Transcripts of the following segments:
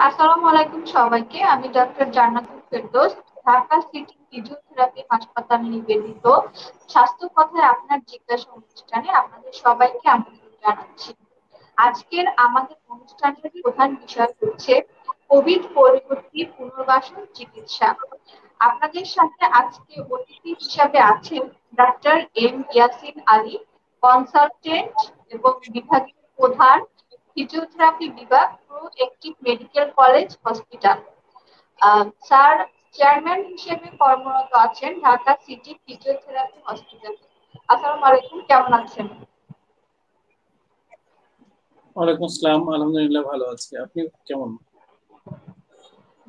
আসসালামু আলাইকুম সবাইকে। আমি doctor Jannatul Ferdous, Dhaka city physiotherapy হাসপাতাল নিবেদিত স্বাস্থ্য কথায় আপনার জিজ্ঞাসা অনুষ্ঠানে আপনাদের সবাইকে আমন্ত্রণ জানাচ্ছি। আজকের আমাদের অনুষ্ঠানের প্রধান বিষয় হচ্ছে কোভিড পরবর্তী পুনর্বাসন চিকিৎসা। আপনাদের সাথে আজকে অতিথি হিসাবে আছেন doctor M Yasin Ali, consultant এবং বিভাগীয় প্রধান, ফিজিওথেরাপি বিভাগ, Pro Active Medical College Hospital. Sir chairman হিসেবে কর্মরত আছেন ঢাকা সিটি ফিজিওথেরাপি হসপিটালে। আসসালামু আলাইকুম, কেমন আছেন? ওয়ালাইকুম আসসালাম, আলহামদুলিল্লাহ ভালো আছি। আপনি কেমন?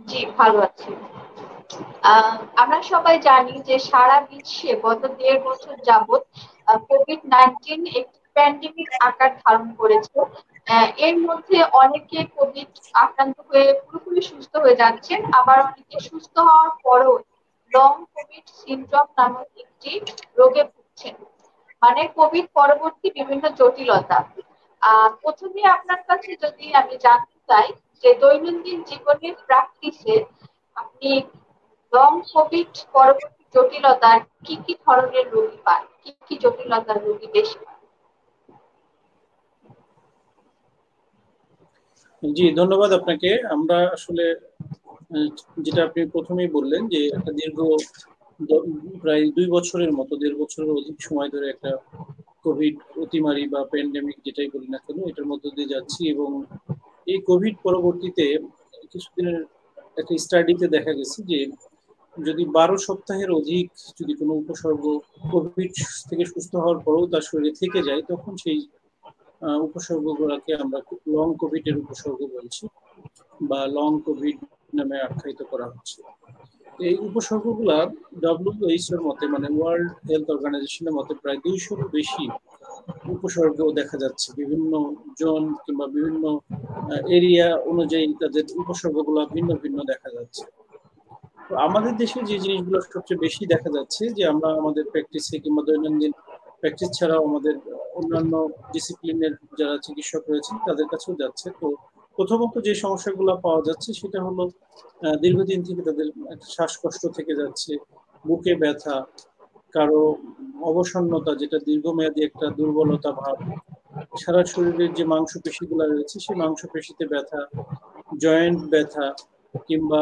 জি, ভালো আছি। আমরা সবাই জানি যে সারা বিশ্বে গত 1.5 বছর যাবৎ কোভিড-19 একটি প্যান্ডেমিক আকার ধারণ করেছে। এর মধ্যে অনেকে কোভিড আক্রান্ত হয়ে পুরোপুরি সুস্থ হয়ে যাচ্ছেন, আবার অনেকে সুস্থ হওয়ার পরও লং কোভিড সিনড্রোম নামক একটি রোগে ভুগছেন, মানে কোভিড পরবর্তী বিভিন্ন জটিলতা। প্রথমে আপনার কাছে যদি আমি জানতে চাই যে দৈনন্দিন জীবনের প্র্যাকটিসে আপনি লং কোভিড পরবর্তী জটিলতার কি কি ধরনের রোগী পান, কি কি জটিলতার রোগী বেশি পান? জি, ধন্যবাদ আপনাকে। আমরা আসলে আহ, যেটা আপনি প্রথমেই বললেন যে একটা দীর্ঘ দ- প্রায় 2 বছরের মতো, 1.5 বছরের অধিক সময় ধরে একটা কোভিড অতিমারি বা প্যান্ডেমিক যেটাই বলি না কেন, এটার মধ্য দিয়ে যাচ্ছি। এবং এই কোভিড পরবর্তীতে কিছুদিনের একটা স্টাডিতে দেখা গেছে যে যদি 12 সপ্তাহের অধিক যদি কোনো উপসর্গ কোভিড থেকে সুস্থ হওয়ার পরেও তার শরীরে থেকে যায়, তখন সেই উপসর্গগুলোকে আমরা লং কোভিড এর উপসর্গ বলছি বা লং কোভিড নামে আখ্যায়িত করা হচ্ছে। এই উপসর্গগুলা WHO এর মতে, মানে ওয়ার্ল্ড হেলথ অর্গানাইজেশনের মতে, প্রায় 200-র বেশি উপসর্গ দেখা যাচ্ছে। বিভিন্ন জোন কিংবা বিভিন্ন এরিয়া অনুযায়ী তাদের উপসর্গগুলো ভিন্ন ভিন্ন দেখা যাচ্ছে। তো আমাদের দেশে যে জিনিসগুলো সবচেয়ে বেশি দেখা যাচ্ছে, যে আমরা আমাদের প্র্যাকটিসে কিংবা দৈনন্দিন প্র্যাকটিস ছাড়াও আমাদের অন্যান্য ডিসিপ্লিনের যারা চিকিৎসক রয়েছেন তাদের কাছেও যাচ্ছে। তো প্রথমত যে সমস্যাগুলো পাওয়া যাচ্ছে সেটা হলো দীর্ঘদিন থেকে তাদের একটা শ্বাসকষ্ট থেকে যাচ্ছে, বুকে ব্যথা, কারো অবসন্নতা যেটা দীর্ঘমেয়াদী একটা দুর্বলতা ভাব, সারা শরীরের যে মাংসপেশিগুলো রয়েছে সেই মাংসপেশিতে ব্যথা, জয়েন্ট ব্যথা, কিংবা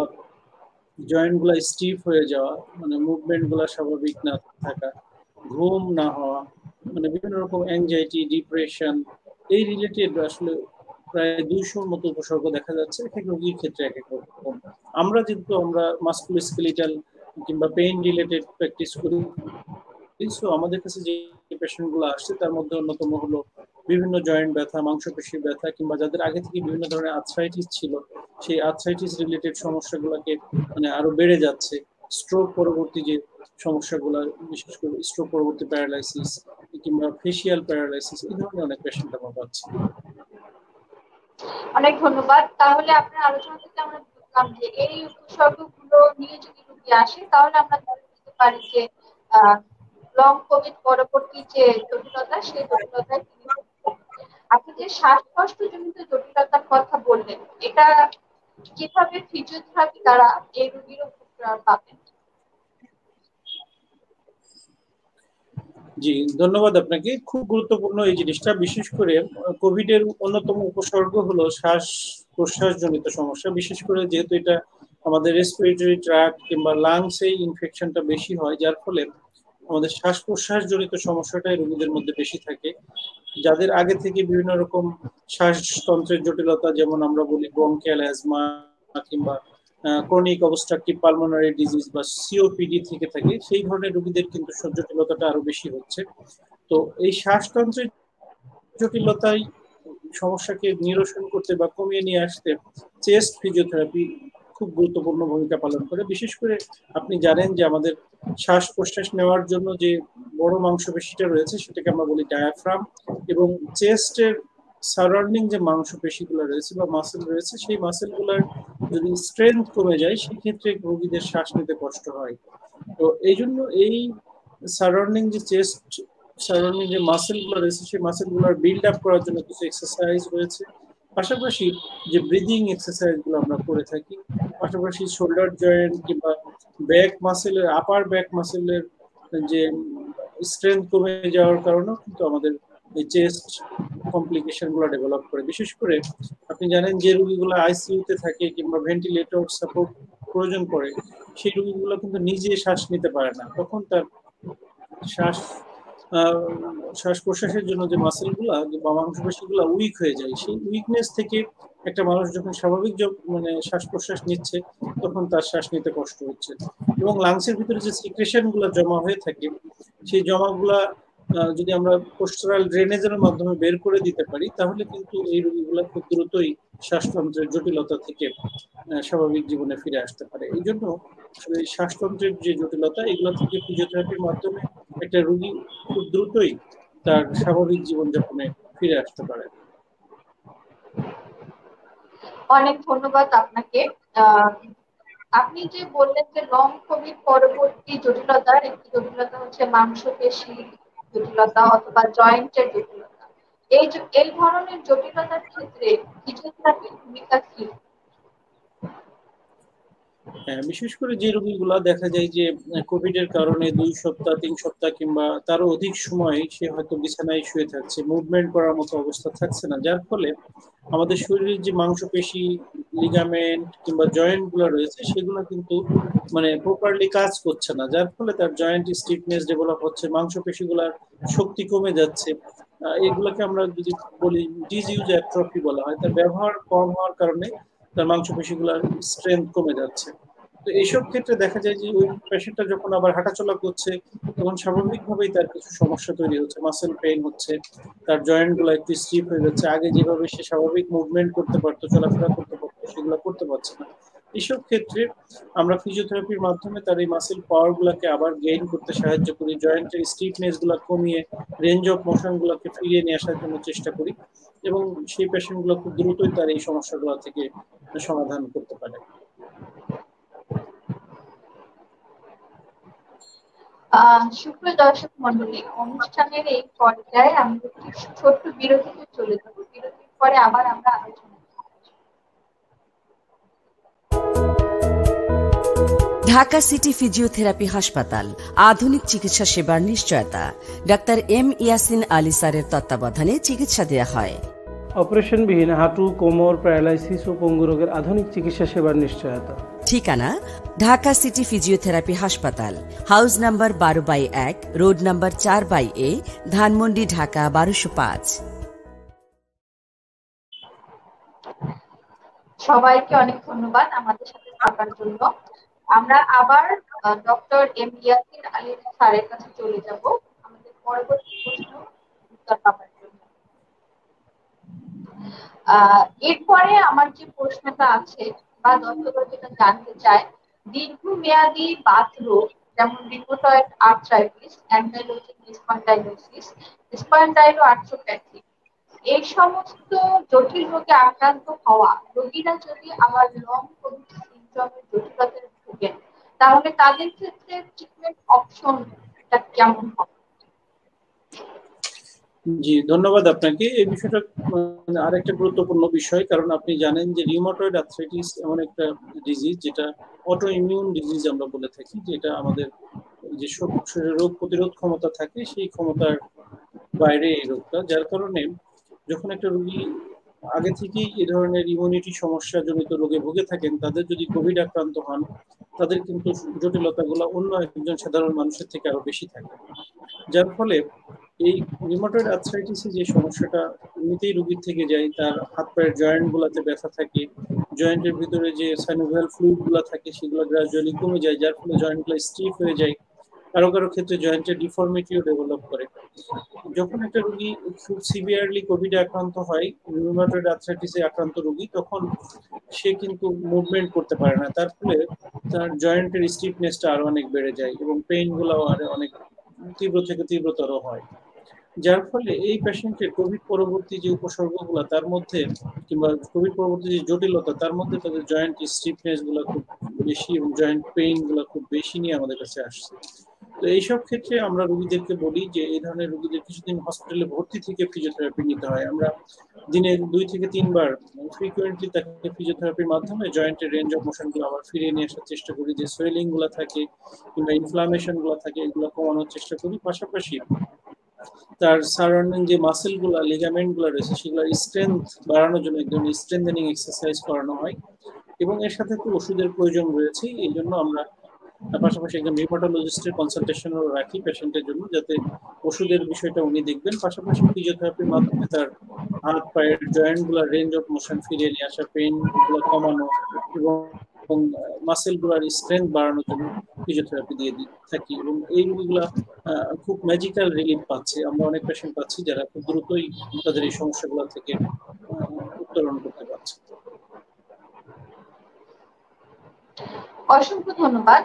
জয়েন্ট গুলা স্টিফ হয়ে যাওয়া, মানে মুভমেন্ট গুলা স্বাভাবিক না থাকা, ঘুম না হওয়া, মানে বিভিন্ন রকম অ্যাংজাইটি, ডিপ্রেশন, এই রিলেটেড আসলে প্রায় 200-র মতো উপসর্গ দেখা যাচ্ছে, এক এক রোগীর ক্ষেত্রে এক এক রকম। আমরা মাস্কুলোস্কেলিটাল কিংবা পেইন রিলেটেড প্র্যাকটিস করি। সো আমাদের কাছে যে পেশেন্ট গুলো আসছে তার মধ্যে অন্যতম হলো বিভিন্ন জয়েন্ট ব্যথা, মাংসপেশির ব্যথা, কিংবা যাদের আগে থেকে বিভিন্ন ধরনের আর্থ্রাইটিস ছিল, সেই আর্থ্রাইটিস রিলেটেড সমস্যাগুলোকে মানে আরো বেড়ে যাচ্ছে। স্ট্রোক পরবর্তী যে সমস্যাগুলো, বিশেষ করে স্ট্রোক পরবর্তী প্যারালাইসিস কিংবা ফেসিয়াল প্যারালাইসিস, এই ধরনের অনেক পেশেন্ট আমরা পাচ্ছি। অনেক ধন্যবাদ। তাহলে আপনার আলোচনা থেকে আমরা বুঝলাম যে এই উপসর্গগুলো নিয়ে যদি রোগী আসে তাহলে আমরা ধরে নিতে পারি যে লং কোভিড পরবর্তী যে জটিলতা সেই জটিলতায় তিনি ভুগছেন। আপনি যে শ্বাসকষ্ট জনিত জটিলতার কথা বললেন, এটা কিভাবে ফিজিওথেরাপি দ্বারা এই রোগীর উপকার পাবেন? জি, ধন্যবাদ আপনাকে। খুব গুরুত্বপূর্ণ এই জিনিসটা। বিশেষ করে কোভিড এর অন্যতম উপসর্গ হলো শ্বাস প্রশ্বাস জনিত সমস্যা। বিশেষ করে যেহেতু এটা আমাদের রেসপিরেটরি ট্র্যাক্ট কিংবা লাংসে ইনফেকশনটা বেশি হয়, যার ফলে আমাদের শ্বাস প্রশ্বাস জনিত সমস্যাটাই রোগীদের মধ্যে বেশি থাকে। যাদের আগে থেকে বিভিন্ন রকম শ্বাসতন্ত্রের জটিলতা, যেমন আমরা বলি ব্রঙ্কিয়াল অ্যাজমা কিংবা ক্রনিক অবস্ট্রাকটিভ পালমোনারি ডিজিজ বা সিওপিডি থেকে থাকে, সেই ধরনের রোগীদের কিন্তু জটিলতাটা আরো বেশি হচ্ছে। তো এই শ্বাসতন্ত্রের জটিলতায় সমস্যাকে নিরসন করতে বা কমিয়ে নিয়ে আসতে চেস্ট ফিজিওথেরাপি খুব গুরুত্বপূর্ণ ভূমিকা পালন করে। বিশেষ করে আপনি জানেন যে আমাদের শ্বাস প্রশ্বাস নেওয়ার জন্য যে বড় মাংসপেশিটা রয়েছে সেটাকে আমরা বলি ডায়াফ্রাম, এবং চেস্টের সারাউন্ডিং যে মাংসপেশিগুলো রয়েছে বা মাসেল রয়েছে, সেই মাসেলগুলোর যদি স্ট্রেংথ কমে যায় সেক্ষেত্রে রোগীদের শ্বাস নিতে কষ্ট হয়। তো এই জন্য এই সারাউন্ডিং যে চেস্ট সারাউন্ডিং যে মাসেল গুলো রয়েছে সেই মাসেল গুলোর বিল্ড আপ করার জন্য কিছু এক্সারসাইজ রয়েছে। পাশাপাশি যে ব্রিদিং এক্সারসাইজ গুলো আমরা করে থাকি, পাশাপাশি শোল্ডার জয়েন্ট কিংবা ব্যাক মাসেলের, আপার ব্যাক মাসেলের যে স্ট্রেংথ কমে যাওয়ার কারণেও কিন্তু আমাদের এই চেস্ট কমপ্লিকেশন গুলো ডেভেলপ করে। বিশেষ করে আপনি জানেন যে রোগীগুলো আইসিইউতে থাকে কিংবা ভেন্টিলেটর সাপোর্ট প্রয়োজন পড়ে, সেই রোগীগুলো কিন্তু নিজে শ্বাস নিতে পারে না, তখন তার শ্বাস শ্বাস প্রশ্বাসের জন্য যে মাসেল গুলা বা মাংসপেশি গুলা উইক হয়ে যায়, সেই উইকনেস থেকে একটা মানুষ যখন স্বাভাবিক মানে শ্বাস প্রশ্বাস নিচ্ছে, তখন তার শ্বাস নিতে কষ্ট হচ্ছে। এবং লাংসের ভিতরে যে সিক্রেশন গুলা জমা হয়ে থাকে, সেই জমাগুলা যদি আমরা পোস্টারাল ড্রেনেজের মাধ্যমে বের করে দিতে পারি, তাহলে কিন্তু এই রোগীগুলা খুব দ্রুতই শ্বাসতন্ত্রের জটিলতা থেকে স্বাভাবিক জীবনে ফিরে আসতে পারে। এই জন্য শ্বাসতন্ত্রের যে জটিলতা, এগুলো থেকে ফিজিওথেরাপির মাধ্যমে একটা রোগী খুব দ্রুতই তার স্বাভাবিক জীবনযাপনে ফিরে আসতে পারে। অনেক ধন্যবাদ আপনাকে। আপনি যে বললেন যে লং কোভিড পরবর্তী জটিলতার একটি জটিলতা হচ্ছে মাংসপেশি জটিলতা অথবা জয়েন্টের জটিলতা। এই ধরনের জটিলতার ক্ষেত্রে ফিজিওথেরাপির ভূমিকা কি? হ্যাঁ, বিশেষ করে যে রোগীগুলা দেখা যায় যে কোভিড এর কারণে 2 সপ্তাহ 3 সপ্তাহ কিংবা তারও অধিক সময় সে হয়তো বিছানায় শুয়ে থাকছে, মুভমেন্ট করার মতো অবস্থা থাকছে না, যার ফলে আমাদের শরীরের যে মাংসপেশি, লিগামেন্ট কিংবা জয়েন্ট গুলো রয়েছে, সেগুলো কিন্তু মানে প্রপারলি কাজ করছে না, যার ফলে তার জয়েন্ট স্টিফনেস ডেভেলপ হচ্ছে, মাংসপেশিগুলোর শক্তি কমে যাচ্ছে। এগুলোকে আমরা যদি বলি ডিসইউজ অ্যাট্রফি বলা হয়। তার ব্যবহার কম হওয়ার কারণে তার মাংসপেশিগুলোর স্ট্রেংথ কমে যাচ্ছে। তো এইসব ক্ষেত্রে দেখা যায় যে ওই পেশেন্টটা যখন আবার হাঁটাচলা করছে, তখন স্বাভাবিকভাবেই তার কিছু সমস্যা তৈরি হচ্ছে, মাসেল পেইন হচ্ছে, তার জয়েন্ট গুলো একটু স্টিফ হয়ে যাচ্ছে, আগে যেভাবে সে স্বাভাবিক মুভমেন্ট করতে পারতো, চলাফেরা করতে পারতো, সেগুলো করতে পারছে না। এইসব ক্ষেত্রে আমরা ফিজিওথেরাপির মাধ্যমে তার এই মাসেল পাওয়ার গুলাকে আবার গেইন করতে সাহায্য করি, জয়েন্টের স্টিফনেস গুলা কমিয়ে রেঞ্জ অফ মোশন গুলাকে ফিরিয়ে নিয়ে আসার জন্য চেষ্টা করি, এবং সেই পেশেন্ট গুলো খুব দ্রুতই তার এই সমস্যাগুলো থেকে সমাধান করতে পারে। সুপ্রিয় দর্শক মন্ডলী, অনুষ্ঠানের এই পর্যায়ে আমি একটি ছোট্ট বিরতিতে চলে যাব। বিরতির পরে আবার আমরা আলোচনা। ঢাকা সিটি ফিজিওথেরাপি হাসপাতাল, আধুনিক চিকিৎসা সেবার নিশ্চয়তা। ডাক্তার এম ইয়াসিন আলী স্যারের তত্ত্বাবধানে চিকিৎসা দেওয়া হয়। অপারেশনবিহীন হাঁটু, কোমর, প্যারালাইসিস ও পঙ্গু রোগের আধুনিক চিকিৎসা সেবার নিশ্চয়তা। ঠিকানা ঢাকা সিটি ফিজিওথেরাপি হাসপাতাল, house number 12/1, road number 4/A, Dhanmondi, Dhaka 1205। সবাইকে অনেক ধন্যবাদ আমাদের সাথে থাকার জন্য। আমরা আবার ডক্টর এম ইয়াসিন আলী স্যারের কাছে চলে যাব আমাদের পরবর্তী প্রশ্ন উত্তর পাওয়ার জন্য। এরপরে আমার যে প্রশ্নটা আছে বা দর্শকরা যেটা জানতে চায়, দীর্ঘমেয়াদী বাত রোগ যেমন রিউমাটয়েড আর্থ্রাইটিস, অ্যাঙ্কাইলোজিং স্পন্ডাইলোসিস, স্পন্ডাইলোআর্থ্রোপ্যাথি, এই সমস্ত জটিল রোগে আক্রান্ত হওয়া রোগীরা যদি আবার লং কোভিড সিনড্রোমের জটিলতায় ভোগেন, তাহলে তাদের ক্ষেত্রে ট্রিটমেন্ট অপশনটা কেমন হবে? জি, ধন্যবাদ আপনাকে। এই বিষয়টা আরেকটা গুরুত্বপূর্ণ বিষয়, কারণ আপনি জানেন যে রিউমাটয়েড আর্থ্রাইটিস এমন একটা ডিজিজ যেটা অটো ইমিউন ডিজিজ আমরা বলে থাকি, যেটা আমাদের যে শরীরের রোগ প্রতিরোধ ক্ষমতা থাকে সেই ক্ষমতার বাইরে এই রোগটা, যার কারণে যখন একটা রোগী আগে থেকেই এই ধরনের ইমিউনিটি সমস্যা জনিত রোগে ভুগে থাকেন, তাদের যদি কোভিড আক্রান্ত হন, তাদের কিন্তু জটিলতাগুলো অন্য একজন সাধারণ মানুষের থেকে আরো বেশি থাকে, যার ফলে এই রিউমাটয়েড আর্থ্রাইটিসে যে সমস্যাটা এমনিতেই রোগীর থেকে যায়, তার হাত পায়ের জয়েন্ট গুলাতে ব্যথা থাকে, জয়েন্টের ভিতরে যে সাইনোভিয়াল ফ্লুইড গুলা থাকে সেগুলো গ্রাজুয়ালি কমে যায়, যার ফলে জয়েন্ট গুলো স্টিফ হয়ে যায়, কারো কারো ক্ষেত্রে জয়েন্টের ডিফর্মিটিও ডেভেলপ করে। যখন একটা রোগী খুব সিভিয়ারলি কোভিডে আক্রান্ত হয়, রিউমাটয়েড আর্থ্রাইটিসে আক্রান্ত রোগী, তখন সে কিন্তু মুভমেন্ট করতে পারে না, তার ফলে তার জয়েন্টের স্টিফনেসটা আরো অনেক বেড়ে যায় এবং পেইন গুলো আরো অনেক তীব্র থেকে তীব্রতর হয়, যার ফলে এই পেশেন্টের কোভিড পরবর্তী যে উপসর্গগুলো তার মধ্যে কিংবা কোভিড পরবর্তী যে জটিলতা তার মধ্যে তাদের জয়েন্ট স্টিফনেস গুলো খুব বেশি এবং জয়েন্ট পেইন গুলো খুব বেশি নিয়ে আমাদের কাছে আসছে। তো এইসব ক্ষেত্রে আমরা রোগীদেরকে বলি যে এই ধরনের রোগীদের কিছুদিন হসপিটালে ভর্তি থেকে ফিজিওথেরাপি নিতে হয়। আমরা দিনে 2 থেকে 3 বার ফ্রিকুয়েন্টলি তাকে ফিজিওথেরাপির মাধ্যমে জয়েন্টের রেঞ্জ অফ মোশন গুলো আবার ফিরিয়ে নিয়ে আসার চেষ্টা করি, যে সোয়েলিং গুলো থাকে কিংবা ইনফ্লামেশন গুলো থাকে এগুলো কমানোর চেষ্টা করি। পাশাপাশি তার সারাউন্ডিং যে মাসেল গুলা, লিগামেন্ট গুলা রয়েছে সেগুলোর স্ট্রেংথ বাড়ানোর জন্য একদম স্ট্রেংথেনিং এক্সারসাইজ করানো হয়, এবং এর সাথে তো ওষুধের প্রয়োজন রয়েছে। এই জন্য আমরা পাশাপাশি একজন রিউমাটোলজিস্টের কনসালটেশনও রাখি পেশেন্টের জন্য, যাতে ওষুধের বিষয়টা উনি দেখবেন। পাশাপাশি ফিজিওথেরাপির মাধ্যমে তার হাত পায়ের জয়েন্ট গুলা রেঞ্জ অফ মোশন ফিরিয়ে নিয়ে আসা, পেইন গুলো কমানো এবং মাসেল গুলার স্ট্রেংথ বাড়ানোর জন্য ফিজিওথেরাপি দিয়ে থাকি, এবং এই রোগীগুলা খুব ম্যাজিক্যাল রিলিফ পাচ্ছে। আমরা অনেক পেশেন্ট পাচ্ছি যারা খুব দ্রুতই তাদের এই সমস্যাগুলো থেকে উত্তরণ করতে পারছে। অসংখ্য ধন্যবাদ।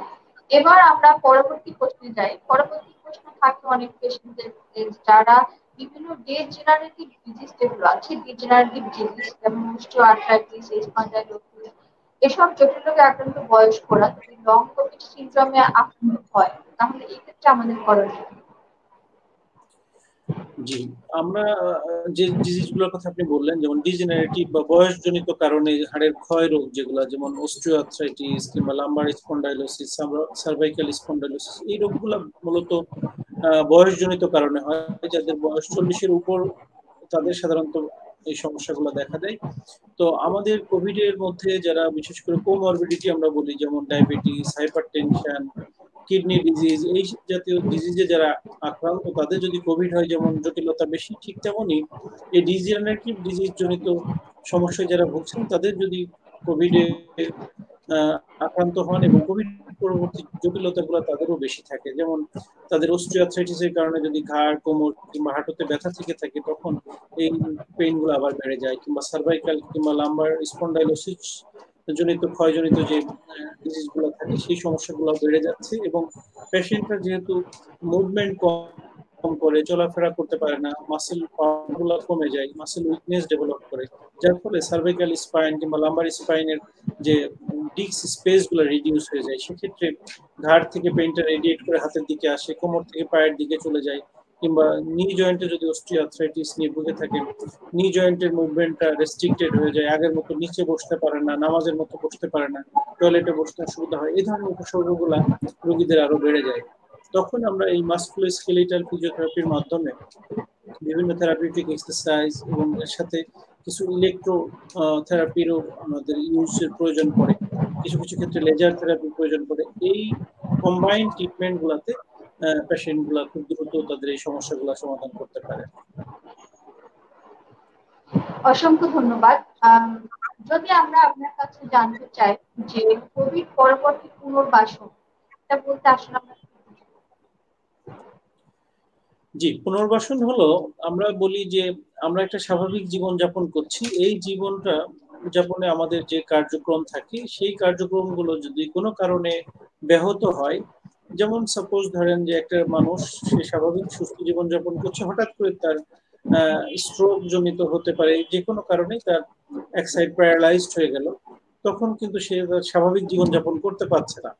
এবার আমরা পরবর্তী প্রশ্নে যাই। পরবর্তী প্রশ্ন থাকে অনেক পেশেন্টদের যারা বিভিন্ন ডিজেনারেটিভ ডিজিজ যেগুলো আছে, ডিজেনারেটিভ ডিজিজ যেমন অস্টিওআর্থ্রাইটিস, স্পন্ডাইলোসিস, এসব জটিল রোগে আক্রান্ত বয়স্করা যদি লং কোভিড সিনড্রোমে আক্রান্ত হয় তাহলে এই ক্ষেত্রে আমাদের করণীয়। জি, আমরা যে ডিজিজগুলোর কথা আপনি বললেন, যেমন ডিজেনারেটিভ বা বয়সজনিত কারণে হাড়ের ক্ষয় রোগ যেগুলো, যেমন অস্টিওআর্থ্রাইটিস কিংবা লাম্বার স্পন্ডাইলোসিস, সার্ভাইকাল স্পন্ডাইলোসিস, এই রোগগুলো মূলত বয়সজনিত কারণে হয়। যাদের বয়স 40-এর উপর তাদের সাধারণত এই সমস্যাগুলো দেখা দেয়। তো আমাদের কোভিড এর মধ্যে যারা বিশেষ করে কোমরবিডিটি আমরা বলি, যেমন ডায়াবেটিস, হাইপারটেনশন, কিডনি ডিজিজ, এই জাতীয় ডিজিজে যারা আক্রান্ত তাদের যদি কোভিড হয় যেমন জটিলতা বেশি, ঠিক তেমনই এই ডিজেনারেটিভ ডিজিজ জনিত সমস্যায় যারা ভুগছেন তাদের যদি কোভিডে আক্রান্ত হন এবং কোভিড পরবর্তী জটিলতাগুলো তাদেরও বেশি থাকে। যেমন তাদের অস্টিওআর্থ্রাইটিসের কারণে যদি ঘাড়, কোমর কিংবা হাঁটুতে ব্যথা থেকে থাকে তখন এই পেইন গুলো আবার বেড়ে যায়, কিংবা সার্ভাইকাল কিংবা লাম্বার স্পন্ডাইলোসিস জনিত ক্ষয়জনিত যে ডিজিজ গুলো থাকে সেই সমস্যাগুলো বেড়ে যাচ্ছে, এবং পেশেন্টরা যেহেতু মুভমেন্ট কম করে, চলাফেরা করতে পারে না, মাসেল পাওয়ার গুলো কমে যায়, মাসেল উইকনেস ডেভেলপ করে, যার ফলে সার্ভাইকাল স্পাইন কিংবা লাম্বার স্পাইনের যে ডিস্ক স্পেস গুলো রিডিউস হয়ে যায়। সেক্ষেত্রে ঘাড় থেকে পেইনটা রেডিয়েট করে হাতের দিকে আসে, কোমর থেকে পায়ের দিকে চলে যায়, কিংবা নি জয়েন্টে যদি অস্টিওআর্থ্রাইটিস নিয়ে ভুগে থাকেন, নি জয়েন্টের মুভমেন্টটা রেস্ট্রিক্টেড হয়ে যায়, আগের মতো নিচে বসতে পারে না, নামাজের মতো বসতে পারে না, টয়লেটে বসতে অসুবিধা হয়, এই ধরনের উপসর্গগুলা রোগীদের আরো বেড়ে যায়। তখন আমরা এই মাসকুলোস্কেলেটাল ফিজিওথেরাপির মাধ্যমে বিভিন্ন থেরাপিউটিক এক্সারসাইজ এবং এর সাথে কিছু ইলেকট্রো থেরাপিরও আমাদের ইউজের প্রয়োজন পড়ে, কিছু কিছু ক্ষেত্রে লেজার থেরাপির প্রয়োজন পড়ে। এই কম্বাইন্ড ট্রিটমেন্ট গুলাতে পেশেন্ট গুলা খুব দ্রুত তাদের এই সমস্যাগুলো সমাধান করতে পারে। অসংখ্য ধন্যবাদ। যদি আমরা আপনার কাছে জানতে চাই যে কোভিড পরবর্তী পুনর্বাসন, এটা বলতে আসলে আমরা জি, পুনর্বাসন হলো, আমরা বলি যে আমরা একটা স্বাভাবিক জীবন যাপন করছি, এই জীবনটা যাপনে আমাদের যে কার্যক্রম থাকে সেই কার্যক্রমগুলো যদি কোনো কারণে ব্যাহত হয়, যেমন সাপোজ ধরেন যে একটা মানুষ সে স্বাভাবিক সুস্থ জীবন যাপন করছে, হঠাৎ করে তার স্ট্রোক জনিত হতে পারে, যে কোনো কারণে তার এক সাইড প্যারালাইজড হয়ে গেল, তখন কিন্তু সে স্বাভাবিক জীবন যাপন করতে পারছে না।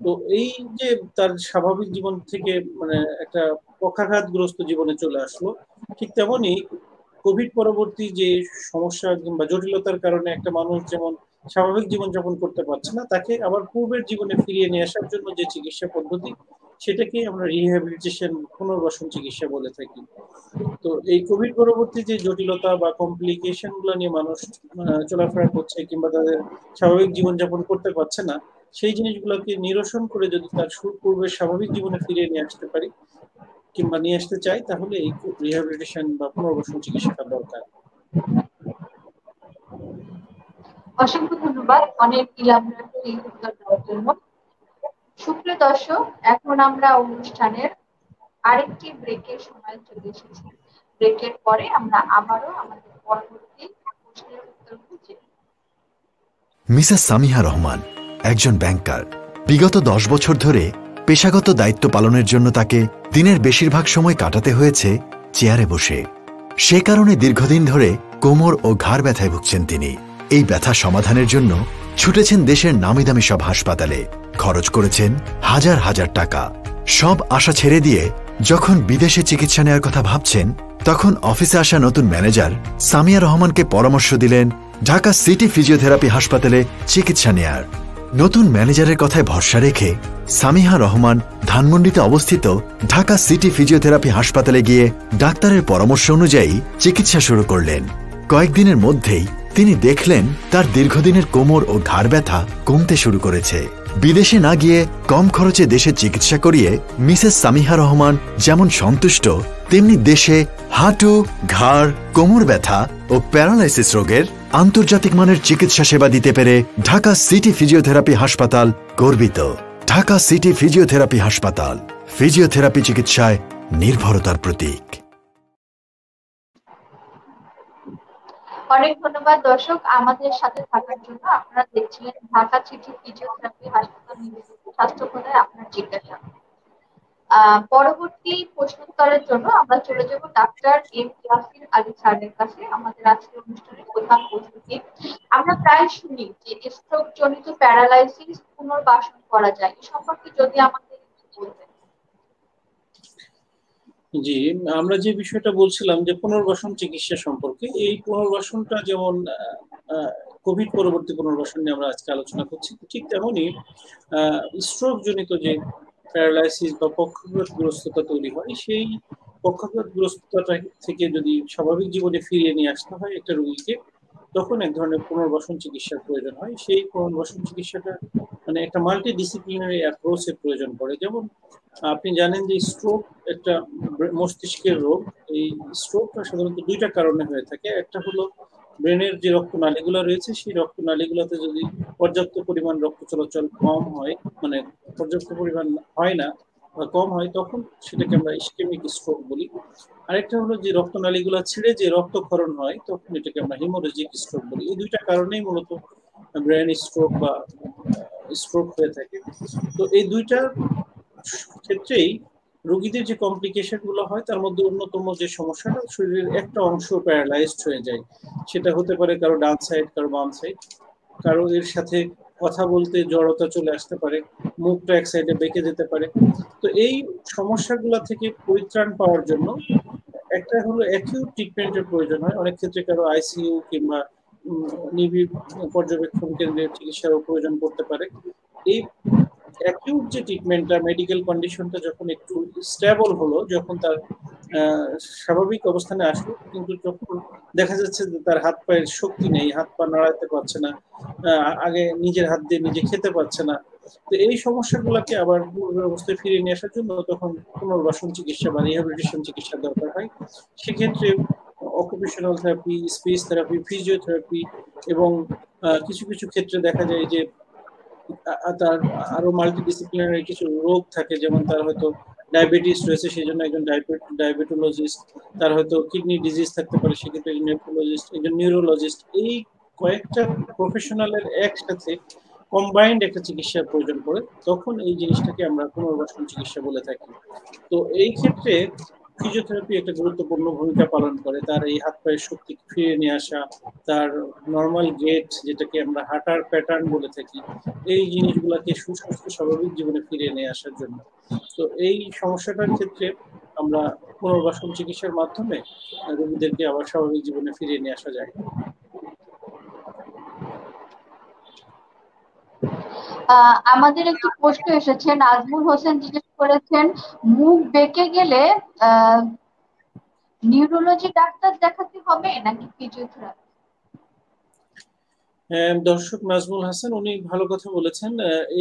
তো এই যে তার স্বাভাবিক জীবন থেকে মানে একটা পক্ষাঘাতগ্রস্ত জীবনে চলে আসলো, ঠিক তেমনি কোভিড পরবর্তী যে সমস্যা কিংবা জটিলতার কারণে একটা মানুষ যেমন স্বাভাবিক জীবন যাপন করতে পারছে না, তাকে আবার পূর্বের জীবনে ফিরিয়ে নিয়ে আসার জন্য যে চিকিৎসা পদ্ধতি সেটাকে আমরা রিহ্যাবিলিটেশন, পুনর্বাসন চিকিৎসা বলে থাকি। তো এই কোভিড পরবর্তী যে জটিলতা বা কমপ্লিকেশন গুলো নিয়ে মানুষ চলাফেরা করছে কিংবা তাদের স্বাভাবিক জীবনযাপন করতে পারছে না, সেই জিনিসগুলোকে নিরসন করে যদি তার পূর্বের স্বাভাবিক জীবনে ফিরিয়ে নিয়ে আসতে পারি কিংবা নিয়ে আসতে চাই, তাহলে এই রিহ্যাবিলিটেশন বা পুনর্বাসন চিকিৎসাটা দরকার। অসংখ্য ধন্যবাদ অনেক ইলাবরেটরি উত্তর দেওয়ার জন্য। সুপ্রিয় দর্শক, এখন আমরা অনুষ্ঠানের আরেকটি ব্রেকের সময় চলে এসেছি। ব্রেকের পরে আমরা আবারও আমাদের পরবর্তী প্রশ্নের উত্তর খুঁজে। মিসেস সামিহা রহমান একজন ব্যাংকার। বিগত 10 বছর ধরে পেশাগত দায়িত্ব পালনের জন্য তাকে দিনের বেশিরভাগ সময় কাটাতে হয়েছে চেয়ারে বসে। সে কারণে দীর্ঘদিন ধরে কোমর ও ঘাড় ব্যথায় ভুগছেন তিনি। এই ব্যথা সমাধানের জন্য ছুটেছেন দেশের নামিদামি সব হাসপাতালে, খরচ করেছেন হাজার হাজার টাকা। সব আশা ছেড়ে দিয়ে যখন বিদেশে চিকিৎসা নেওয়ার কথা ভাবছেন, তখন অফিসে আসা নতুন ম্যানেজার সামিয়া রহমানকে পরামর্শ দিলেন ঢাকা সিটি ফিজিওথেরাপি হাসপাতালে চিকিৎসা নেয়ার। নতুন ম্যানেজারের কথায় ভরসা রেখে সামিহা রহমান ধানমন্ডিতে অবস্থিত ঢাকা সিটি ফিজিওথেরাপি হাসপাতালে গিয়ে ডাক্তারের পরামর্শ অনুযায়ী চিকিৎসা শুরু করলেন। কয়েকদিনের মধ্যেই তিনি দেখলেন তার দীর্ঘদিনের কোমর ও ঘাড় ব্যথা কমতে শুরু করেছে। বিদেশে না গিয়ে কম খরচে দেশে চিকিৎসা করিয়ে মিসেস সামিহা রহমান যেমন সন্তুষ্ট, তেমনি দেশে হাঁটু, ঘাড়, কোমর ব্যথা ও প্যারালাইসিস রোগের আন্তর্জাতিক মানের চিকিৎসা সেবা দিতে পেরে ঢাকা সিটি ফিজিওথেরাপি হাসপাতাল গর্বিত। ঢাকা সিটি ফিজিওথেরাপি হাসপাতাল, ফিজিওথেরাপি চিকিৎসায় নির্ভরতার প্রতীক। অনেক ধন্যবাদ দর্শক আমাদের সাথে থাকার জন্য। আপনারা দেখছিলেন ঢাকা সিটি ফিজিওথেরাপি হাসপাতাল নিবেদিত স্বাস্থ্যকতায় আপনার জিজ্ঞাসা। পরবর্তী প্রশ্নোত্তরের জন্য আমরা চলে যাব ডাক্তার এম ইয়াসিন আলী স্যারের কাছে, আমাদের আজকের অনুষ্ঠানের প্রধান অতিথি। আমরা প্রায় শুনি যে স্ট্রোক জনিত প্যারালাইসিস পুনর্বাসন করা যায়, এ সম্পর্কে যদি আমাদের একটু বলতেন। জি, আমরা যে বিষয়টা বলছিলাম যে পুনর্বাসন চিকিৎসা সম্পর্কে, এই পুনর্বাসনটা যেমন কোভিড পরবর্তী পুনর্বাসন নিয়ে আমরা আজকে আলোচনা করছি, ঠিক তেমনই স্ট্রোক জনিত যে প্যারালাইসিস বা পক্ষাঘাতগ্রস্ততা তৈরি হয়, সেই পক্ষাঘাতগ্রস্ততা থেকে যদি স্বাভাবিক জীবনে ফিরিয়ে নিয়ে আসতে হয় একটা রোগীকে, তখন এক ধরনের পুনর্বাসন চিকিৎসার প্রয়োজন হয়। সেই পুনর্বাসন চিকিৎসাটা মানে একটা মাল্টি ডিসিপ্লিনারি অ্যাপ্রোচের প্রয়োজন পড়ে। যেমন আপনি জানেন যে স্ট্রোক একটা মস্তিষ্কের রোগ। এই স্ট্রোকটা সাধারণত দুইটা কারণে হয়ে থাকে। একটা হলো ব্রেনের যে রক্তনালীগুলো রয়েছে, সেই রক্তনালীগুলোতে যদি পর্যাপ্ত পরিমাণ রক্ত চলাচল কম হয়, মানে পর্যাপ্ত পরিমাণ হয় না বা কম হয়, তখন সেটাকে আমরা ইসকেমিক স্ট্রোক বলি। আরেকটা হলো যে রক্তনালীগুলো ছিঁড়ে যে রক্তক্ষরণ হয়, তখন এটাকে আমরা হিমোরেজিক স্ট্রোক বলি। এই দুইটা কারণেই মূলত ব্রেন স্ট্রোক বা স্ট্রোক হয়ে থাকে। তো এই দুইটা ক্ষেত্রেই রোগীদের যে কমপ্লিকেশন গুলো হয়, তার মধ্যে অন্যতম যে সমস্যাটা, শরীরের একটা অংশ প্যারালাইজড হয়ে যায়। সেটা হতে পারে কারো ডান সাইড, কারো বাম সাইড, কারো এর সাথে কথা বলতে জড়তা চলে আসতে পারে, মুখটা এক সাইডে বেঁকে যেতে পারে। তো এই সমস্যাগুলো থেকে পরিত্রাণ পাওয়ার জন্য একটা হলো অ্যাকিউট ট্রিটমেন্টের প্রয়োজন হয়। অনেক ক্ষেত্রে কারো আইসিইউ কিংবা নিবিড় পর্যবেক্ষণ কেন্দ্রের চিকিৎসারও প্রয়োজন পড়তে পারে। এই অ্যাকিউট যে ট্রিটমেন্টটা, মেডিকেল কন্ডিশনটা যখন একটু স্টেবল হলো, যখন তার স্বাভাবিক অবস্থানে আসলো, কিন্তু যখন দেখা যাচ্ছে যে তার হাত পায়ের শক্তি নেই, হাত পা নাড়াতে পারছে না, আগে নিজের হাত দিয়ে নিজে খেতে পারছে না, তো এই সমস্যাগুলোকে আবার পূর্বের অবস্থায় ফিরিয়ে নিয়ে আসার জন্য তখন পুনর্বাসন চিকিৎসা বা রিহ্যাবিলিটেশন চিকিৎসা দরকার হয়। সেক্ষেত্রে occupational therapy, speech therapy, physiotherapy এবং কিছু কিছু ক্ষেত্রে দেখা যায় যে তার আরো মাল্টিডিসিপ্লিনারি কিছু রোগ থাকে, যেমন তার হয়তো ডায়াবেটিস রয়েছে, সেই জন্য একজন ডায়াবেটোলজিস্ট, তার হয়তো কিডনি ডিজিজ থাকতে পারে, সেক্ষেত্রে একজন নেফ্রোলজিস্ট, একজন নিউরোলজিস্ট, এই কয়েকটা প্রফেশনালের একসাথে কম্বাইন্ড একটা চিকিৎসার প্রয়োজন পড়ে, তখন এই জিনিসটাকে আমরা পুনর্বাসন চিকিৎসা বলে থাকি। তো এই ক্ষেত্রে ফিজিওথেরাপি একটা গুরুত্বপূর্ণ ভূমিকা পালন করে। তার এই হাত পায়ের শক্তি ফিরিয়ে নিয়ে আসা, তার নর্মাল গেট, যেটাকে আমরা হাঁটার প্যাটার্ন বলে থাকি, এই জিনিসগুলোকে সুস্বাস্থ্য স্বাভাবিক জীবনে ফিরিয়ে নিয়ে আসার জন্য। তো এই সমস্যাটার ক্ষেত্রে আমরা পুনর্বাসন চিকিৎসার মাধ্যমে রোগীদেরকে আবার স্বাভাবিক জীবনে ফিরিয়ে নিয়ে আসা যায়। আমাদের একটি প্রশ্ন এসেছে, নাজমুল হোসেন জিজ্ঞেস করেছেন, মুখ বেঁকে গেলে নিউরোলজি ডাক্তার দেখাতে হবে নাকি ফিজিওথেরাপি? দর্শক নাজমুল হাসান উনি ভালো কথা বলেছেন।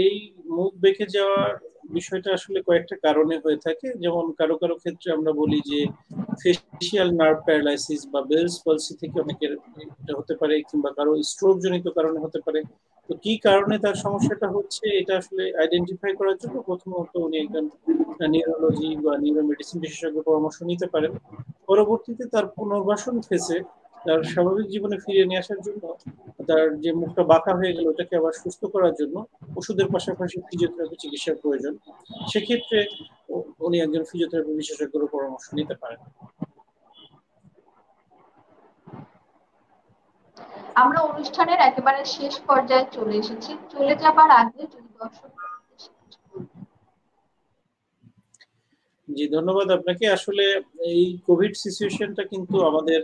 এই মুখ বেঁকে যাওয়ার বিষয়টা আসলে কয়েকটা কারণে হয়ে থাকে। যেমন কারো কারো ক্ষেত্রে আমরা বলি যে ফেসিয়াল নার্ভ প্যারালাইসিস বা বেলস পলসি থেকে অনেকের এটা হতে পারে, কিংবা কারো স্ট্রোক জনিত কারণে হতে পারে। তো কি কারণে তার সমস্যাটা হচ্ছে, এটা আসলে আইডেন্টিফাই করার জন্য প্রথমত উনি একজন নিউরোলজি বা নিউরোমেডিসিন বিশেষজ্ঞ পরামর্শ নিতে পারেন। পরবর্তীতে তার পুনর্বাসন ফেসে তার স্বাভাবিক জীবনে ফিরিয়ে নিয়ে আসার জন্য, তার যে মুখটা বাঁকা হয়ে গেল ওটাকে আবার সুস্থ করার জন্য ওষুধের পাশাপাশি ফিজিওথেরাপি চিকিৎসার প্রয়োজন। সেক্ষেত্রে উনি একজন ফিজিওথেরাপি বিশেষজ্ঞের পরামর্শ নিতে পারেন। আমরা অনুষ্ঠানের একেবারে শেষ পর্যায়ে চলে এসেছি। চলে যাবার আগে যদি দর্শক জি, ধন্যবাদ আপনাকে। আসলে এই কোভিড সিচুয়েশনটা কিন্তু আমাদের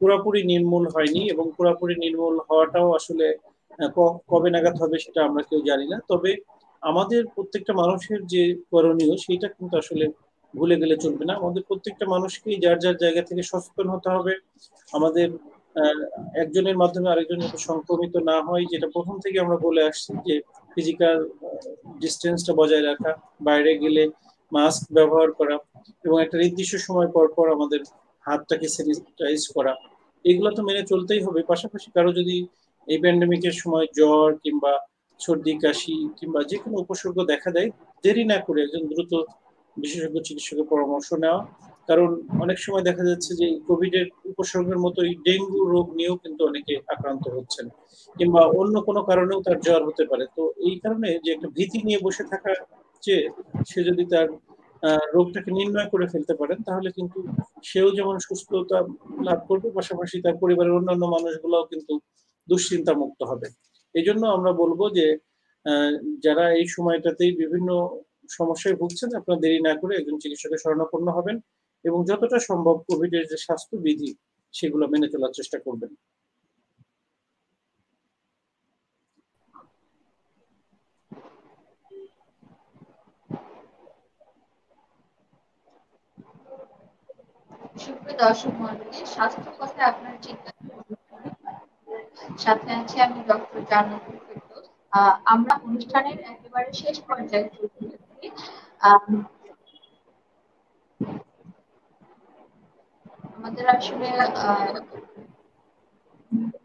পুরোপুরি নির্মূল হয়নি, এবং পুরোপুরি নির্মূল হওয়াটাও আসলে কবে নাগাদ হবে সেটা আমরা কেউ জানি না। তবে আমাদের প্রত্যেকটা মানুষের যে করণীয় সেটা কিন্তু আসলে ভুলে গেলে চলবে না। আমাদের প্রত্যেকটা মানুষকেই যার যার জায়গা থেকে সচেতন হতে হবে। আমাদের একজনের মাধ্যমে আরেকজন যাতে সংক্রমিত না হয়, যেটা প্রথম থেকে আমরা বলে আসছি, যে ফিজিক্যাল ডিস্টেন্সটা বজায় রাখা, বাইরে গেলে মাস্ক ব্যবহার করা, এবং একটা নির্দিষ্ট সময় পর পর আমাদের হাতটাকে স্যানিটাইজ করা, এগুলো তো মেনে চলতেই হবে। পাশাপাশি কারো যদি এই প্যান্ডেমিকের সময় জ্বর কিংবা সর্দি কাশি কিংবা যে কোনো উপসর্গ দেখা দেয়, দেরি না করে একজন দ্রুত বিশেষজ্ঞ চিকিৎসকের পরামর্শ নেওয়া। কারণ অনেক সময় দেখা যাচ্ছে যে কোভিড এর উপসর্গের মতো এই ডেঙ্গু রোগ নিয়েও কিন্তু অনেকে আক্রান্ত হচ্ছেন, কিংবা অন্য কোনো কারণেও তার জ্বর হতে পারে। তো এই কারণে যে একটা ভীতি নিয়ে বসে থাকা, যে সে যদি তার রোগটাকে নির্ণয় করে ফেলতে পারেন, তাহলে কিন্তু সেও যেমন সুস্থতা লাভ করবে, পাশাপাশি তার পরিবারের অন্যান্য মানুষগুলোও কিন্তু দুশ্চিন্তা মুক্ত হবে। এই জন্য আমরা বলবো যে আহ, যারা এই সময়টাতেই বিভিন্ন সমস্যায় ভুগছেন, আপনারা দেরি না করে একজন চিকিৎসকের শরণাপন্ন হবেন, এবং যতটা সম্ভব কোভিড এর যে স্বাস্থ্যবিধি সেগুলো মেনে চলার চেষ্টা করবেন। সুপ্রিয় দর্শক মন্ডলী, স্বাস্থ্য কথায় আপনার চিন্তা সাথে আছে আমি ডক্টর জান্নাতুল ফেরদৌস। আমরা অনুষ্ঠানের একেবারে শেষ পর্যায়ে চলে এসেছি। আহ, আমাদের আসলে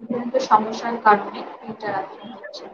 বিভিন্ন সমস্যার কারণে ইন্টারাকশন হচ্ছে।